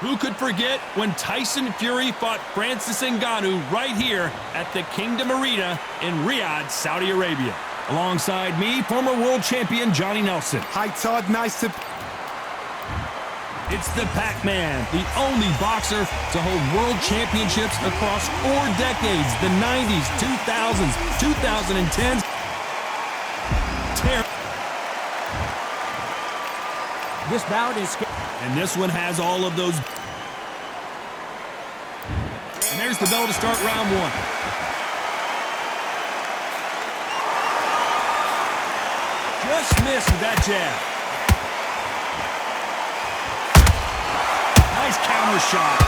Who could forget when Tyson Fury fought Francis Ngannou right here at the Kingdom Arena in Riyadh, Saudi Arabia? Alongside me, former world champion Johnny Nelson. Hi, Todd. Nice to... It's the Pac-Man, the only boxer to hold world championships across 4 decades, the 90s, 2000s, 2010s. Terence. This bout is... And this one has all of those. And there's the bell to start round 1. Just missed with that jab. Nice counter shot.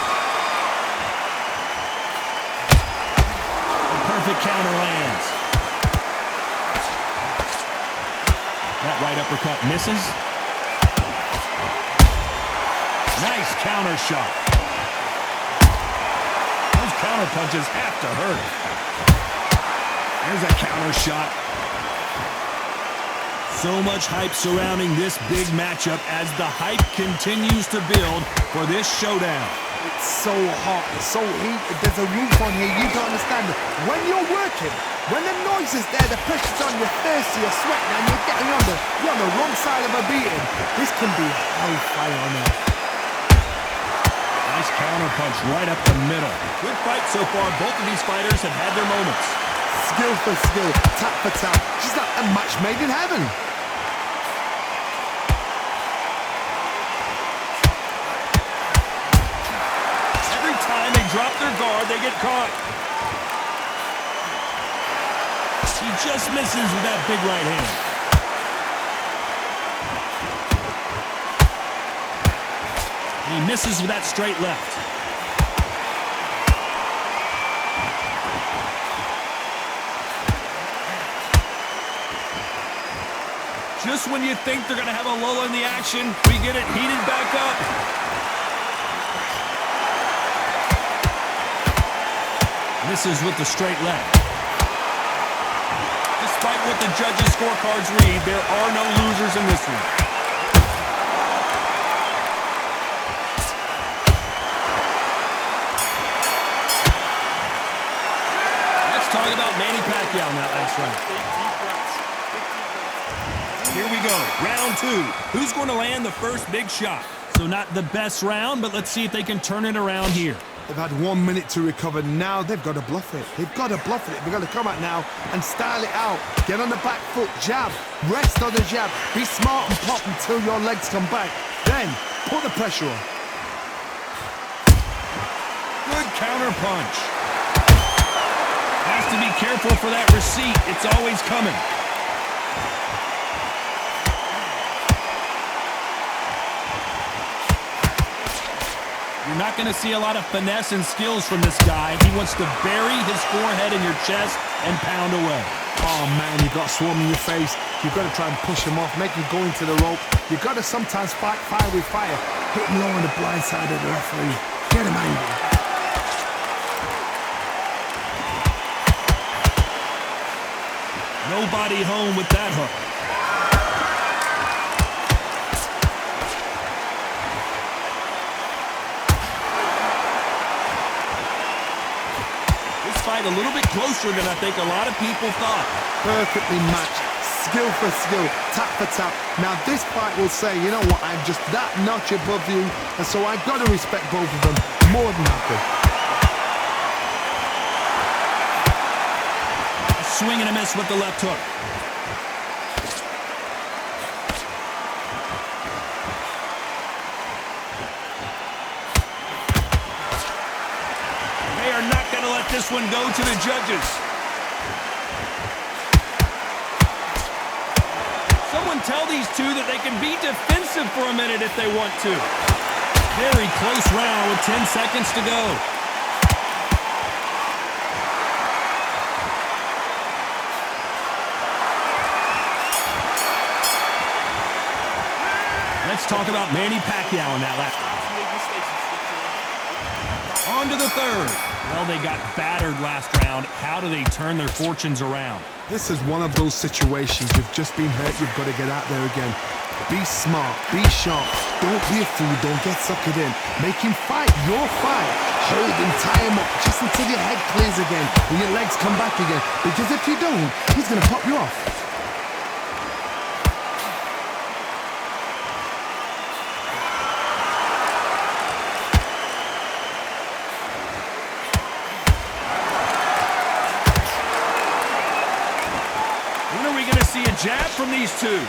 A perfect counter lands. That right uppercut misses. Nice counter shot. Those counter punches have to hurt. There's a counter shot. So much hype surrounding this big matchup as the hype continues to build for this showdown. It's so hot, it's so heated, there's a roof on here, you don't understand it. When you're working, when the noise is there, the pressure's on, you're thirsty, you're sweating, and you're on the wrong side of a beating. This can be hellfire on there. Nice counter punch right up the middle. Good fight so far. Both of these fighters have had their moments. Skill for skill, tap for tap. She's like a match made in heaven. Every time they drop their guard, they get caught. He just misses with that big right hand. He misses with that straight left. Just when you think they're going to have a lull in the action, we get it heated back up. Misses with the straight left. Despite what the judges' scorecards read, there are no losers in this one. Talk about Manny Pacquiao in that last round. Here we go, round 2. Who's going to land the first big shot? So not the best round, but let's see if they can turn it around here. They've had 1 minute to recover. Now they've got to bluff it. They've got to bluff it. They've got to come out now and style it out. Get on the back foot, jab, rest on the jab. Be smart and pop until your legs come back. Then put the pressure on. Good counter punch. Has to be careful for that receipt. It's always coming. You're not going to see a lot of finesse and skills from this guy. He wants to bury his forehead in your chest and pound away. Oh man, you've got swarm in your face. You've got to try and push him off, make him go into the rope. You've got to sometimes fight fire with fire. Hit him low on the blind side of the referee. Get him angry. Nobody home with that hook. This fight a little bit closer than I think a lot of people thought. Perfectly matched, skill for skill, tap for tap. Now this fight will say, you know what, I'm just that notch above you, and so I've got to respect both of them more than happy. Swing and a miss with the left hook. They are not going to let this one go to the judges. Someone tell these two that they can be defensive for a minute if they want to. Very close round with 10 seconds to go. Let's talk about Manny Pacquiao in that last. On to the third. Well, they got battered last round. How do they turn their fortunes around? This is one of those situations. You've just been hurt. You've got to get out there again. Be smart. Be sharp. Don't be a fool. Don't get suckered in. Make him fight your fight. Hold him, tie him up just until your head clears again and your legs come back again. Because if you don't, he's going to pop you off. When are we going to see a jab from these two?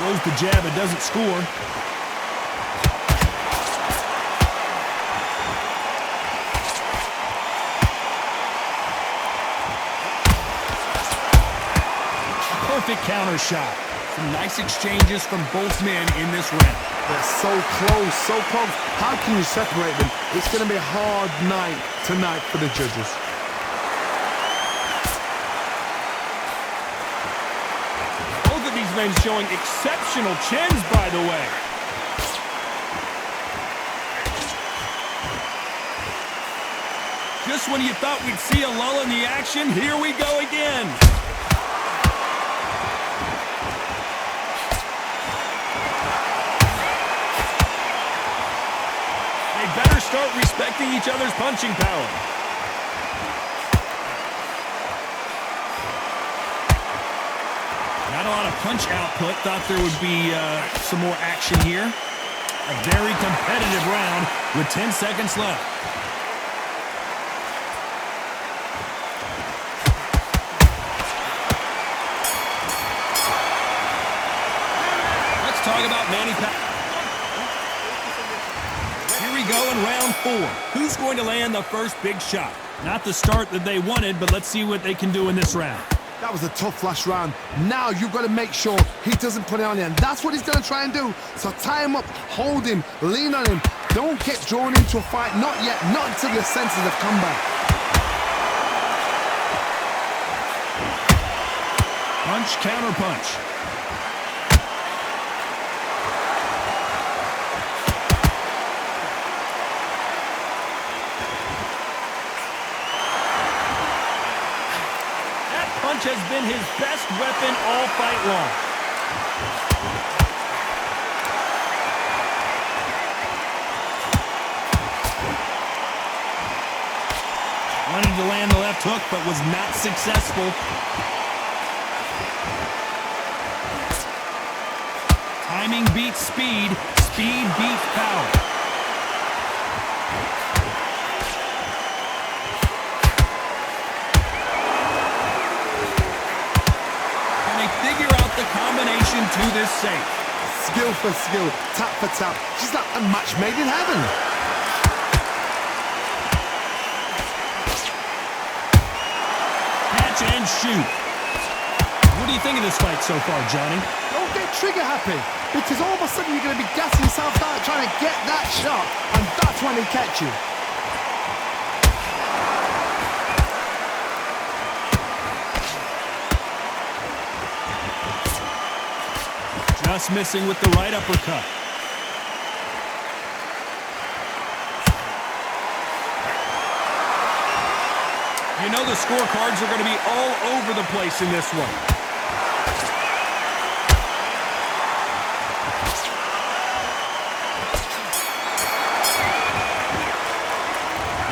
Throws the jab, it doesn't score. Perfect counter shot. Some nice exchanges from both men in this round. They're so close, so close. How can you separate them? It's going to be a hard night tonight for the judges. Both of these men showing exceptional chins, by the way. Just when you thought we'd see a lull in the action, here we go again. They better start respecting each other's punching power. Not a lot of punch output. Thought there would be some more action here. A very competitive round with 10 seconds left. Let's talk about Manny Pacquiao. Here we go in round 4. Who's going to land the first big shot? Not the start that they wanted, but let's see what they can do in this round. That was a tough last round. Now you've got to make sure he doesn't put it on you, and that's what he's going to try and do. So tie him up, hold him, lean on him. Don't get drawn into a fight. Not yet. Not until your senses have come back. Punch, counter punch. Punch has been his best weapon all fight long. Wanted to land the left hook, but was not successful. Timing beats speed. Speed beats power. The combination to this safe. Skill for skill, tap for tap. She's like a match made in heaven. Catch and shoot. What do you think of this fight so far, Johnny? Don't get trigger happy, because all of a sudden you're going to be gassing yourself out trying to get that shot, and that's when they catch you. Just missing with the right uppercut. You know the scorecards are going to be all over the place in this one.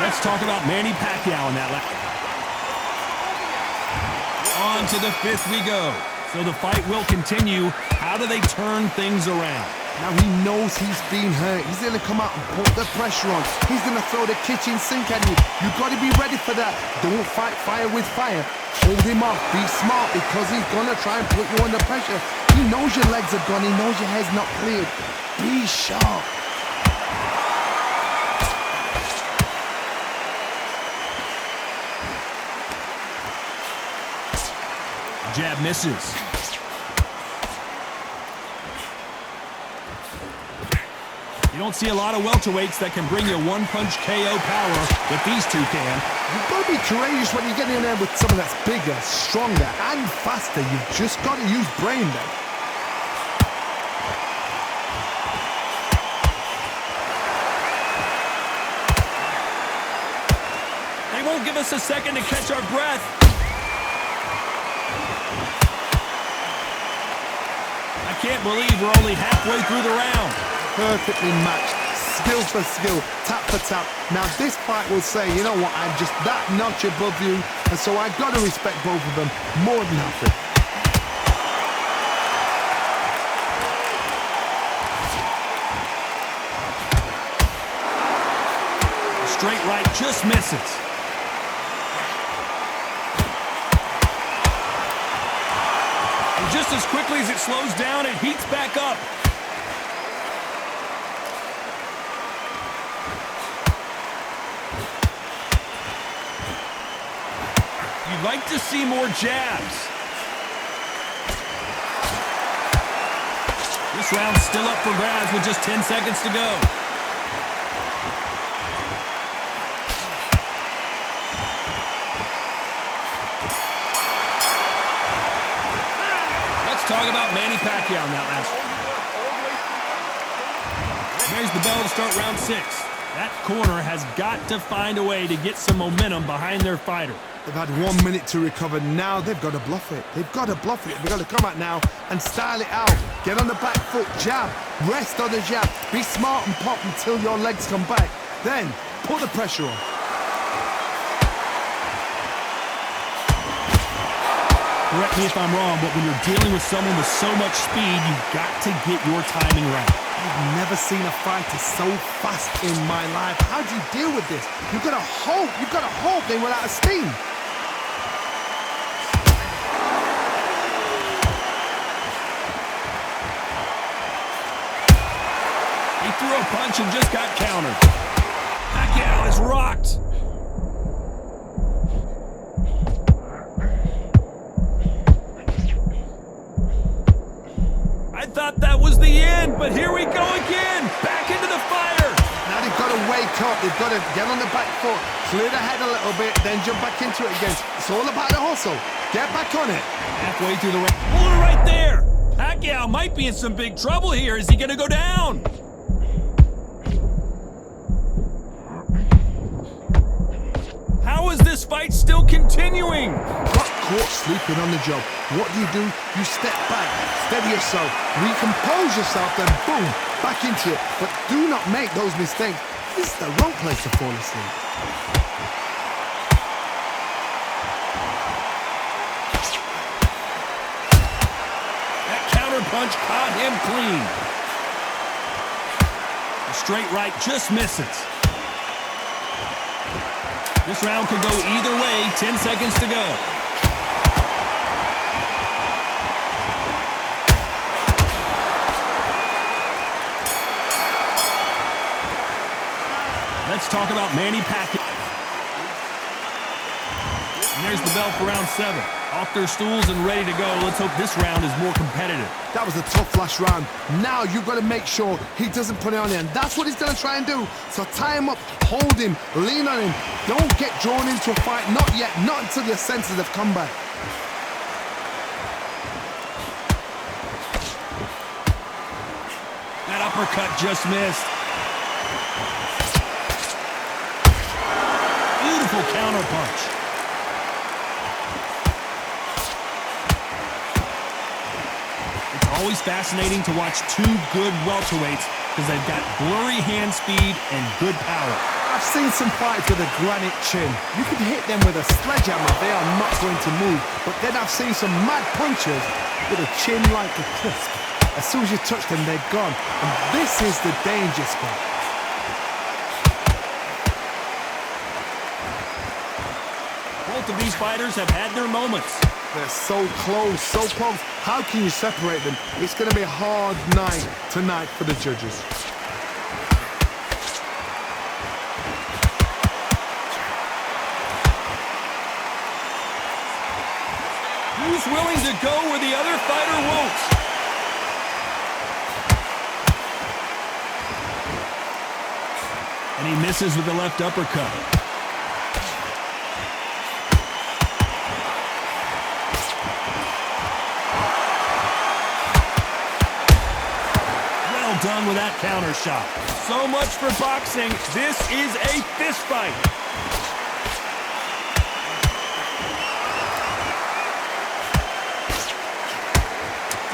Let's talk about Manny Pacquiao in that lap. On to the 5th we go. So the fight will continue. How do they turn things around? Now he knows he's been hurt. He's going to come out and put the pressure on. He's going to throw the kitchen sink at you. You've got to be ready for that. Don't fight fire with fire. Hold him off. Be smart, because he's going to try and put you under pressure. He knows your legs are gone. He knows your head's not cleared. Be sharp. Jab misses. You don't see a lot of welterweights that can bring you one-punch KO power, but these two can. You've got to be courageous when you get in there with someone that's bigger, stronger, and faster. You've just got to use brain then. They won't give us a second to catch our breath. I can't believe we're only halfway through the round. Perfectly matched. Skill for skill, tap for tap. Now this fight will say, you know what, I'm just that notch above you, and so I've got to respect both of them more than happy. Straight right just misses. And just as quickly as it slows down, it heats back up. You'd like to see more jabs. This round's still up for grabs with just 10 seconds to go. Let's talk about Manny Pacquiao in that last one. There's the bell to start round 6. That corner has got to find a way to get some momentum behind their fighter. They've had 1 minute to recover. Now they've got to bluff it. They've got to bluff it. They've got to come out now and style it out. Get on the back foot, jab, rest on the jab. Be smart and pop until your legs come back. Then put the pressure on. Correct me if I'm wrong, but when you're dealing with someone with so much speed, you've got to get your timing right. I've never seen a fighter so fast in my life. How do you deal with this? You've got to hope they run out of steam. He threw a punch and just got countered. Pacquiao is rocked. I thought that was the end, but here we go again. Back into the fire. Now they've got to wake up. They've got to get on the back foot, clear the head a little bit, then jump back into it again. It's all about the hustle. Get back on it. Halfway through the round. Pull it right there. Pacquiao might be in some big trouble here. Is he going to go down? How is this fight still continuing? Got caught sleeping on the job. What do? You step back, steady yourself, recompose yourself, then boom, back into it. But do not make those mistakes. This is the wrong place to fall asleep. That counter punch caught him clean. The straight right just misses. This round could go either way. 10 seconds to go. Let's talk about Manny Pacquiao. And there's the bell for round 7. Off their stools and ready to go. Let's hope this round is more competitive. That was a tough last round. Now you've got to make sure he doesn't put it on you. And that's what he's going to try and do. So tie him up, hold him, lean on him. Don't get drawn into a fight. Not yet. Not until your senses have come back. That uppercut just missed. Beautiful counter punch. It's always fascinating to watch two good welterweights because they've got blurry hand speed and good power. I've seen some fights with a granite chin. You can hit them with a sledgehammer, they are not going to move. But then I've seen some mad punchers with a chin like a crisp. As soon as you touch them, they're gone. And this is the danger spot. Both of these fighters have had their moments. They're so close, so close. How can you separate them? It's going to be a hard night tonight for the judges. Who's willing to go where the other fighter won't? And he misses with the left uppercut. done with that counter shot. So much for boxing. This is a fist fight.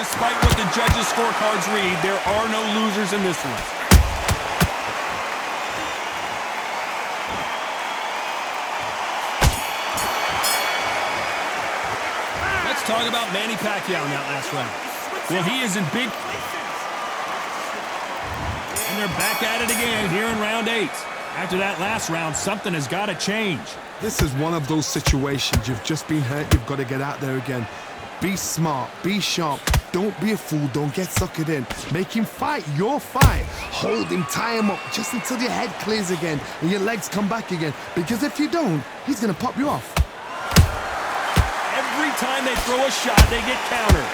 Despite what the judges' scorecards read, there are no losers in this one. Let's talk about Manny Pacquiao in that last round. Well, he is in big... And they're back at it again here in round 8. After that last round, something has got to change. This is one of those situations. You've just been hurt. You've got to get out there again. Be smart. Be sharp. Don't be a fool. Don't get suckered in. Make him fight your fight. Hold him. Tie him up just until your head clears again and your legs come back again. Because if you don't, he's going to pop you off. Every time they throw a shot, they get countered.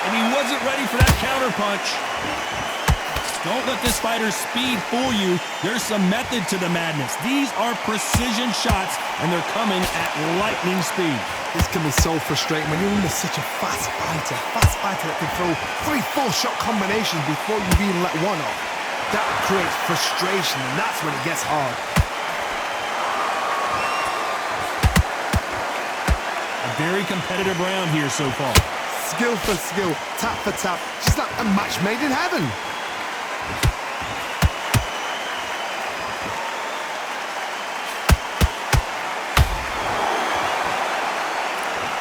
And he wasn't ready for that counter punch. Don't let this fighter's speed fool you. There's some method to the madness. These are precision shots, and they're coming at lightning speed. This can be so frustrating when you're under such a fast fighter that can throw 3-4 shot combinations before you've even let one off. That creates frustration, and that's when it gets hard. A very competitive round here so far. Skill for skill, tap for tap, just like a match made in heaven.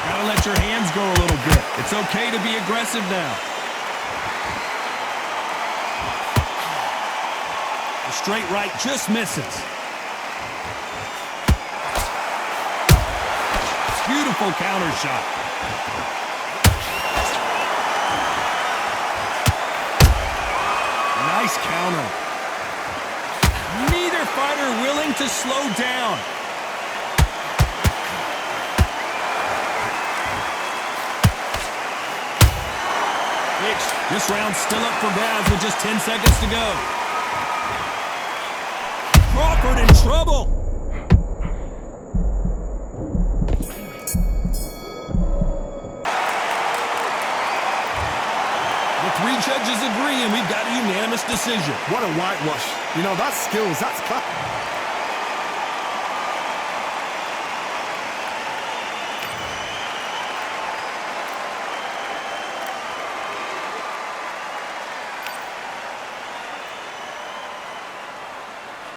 Gotta let your hands go a little bit. It's okay to be aggressive now. The straight right just misses. Beautiful counter shot. Nice counter. Neither fighter willing to slow down. This round's still up for grabs with just 10 seconds to go. Crawford in trouble. The 3 judges agree, and we've got a unanimous decision. What a whitewash. You know, that's skills, that's class.